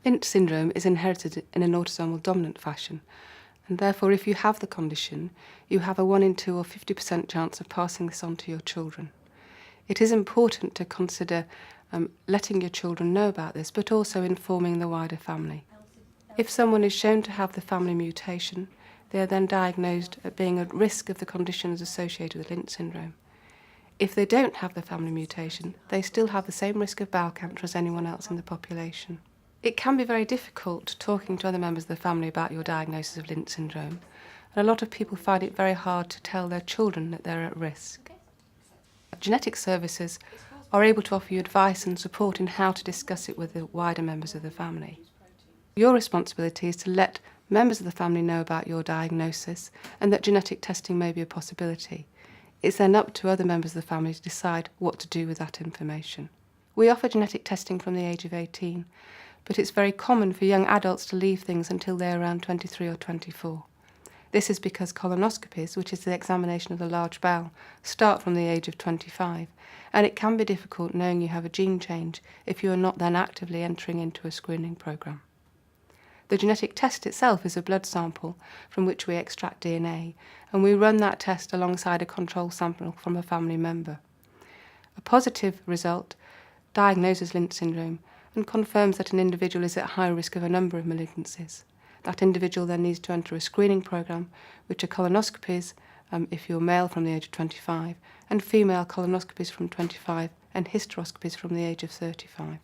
Lynch syndrome is inherited in an autosomal dominant fashion, and therefore if you have the condition, you have a 1 in 2 or 50% chance of passing this on to your children. It is important to consider letting your children know about this, but also informing the wider family. If someone is shown to have the family mutation, they are then diagnosed at being at risk of the conditions associated with Lynch syndrome. If they don't have the family mutation, they still have the same risk of bowel cancer as anyone else in the population. It can be very difficult talking to other members of the family about your diagnosis of Lynch syndrome, and a lot of people find it very hard to tell their children that they're at risk. Genetic services are able to offer you advice and support in how to discuss it with the wider members of the family. Your responsibility is to let members of the family know about your diagnosis and that genetic testing may be a possibility. It's then up to other members of the family to decide what to do with that information. We offer genetic testing from the age of 18, but it's very common for young adults to leave things until they're around 23 or 24. This is because colonoscopies, which is the examination of the large bowel, start from the age of 25, and it can be difficult knowing you have a gene change if you are not then actively entering into a screening programme. The genetic test itself is a blood sample from which we extract DNA, and we run that test alongside a control sample from a family member. A positive result diagnoses Lynch syndrome and confirms that an individual is at high risk of a number of malignancies. That individual then needs to enter a screening programme, which are colonoscopies if you're male from the age of 25, and female colonoscopies from 25, and hysteroscopies from the age of 35.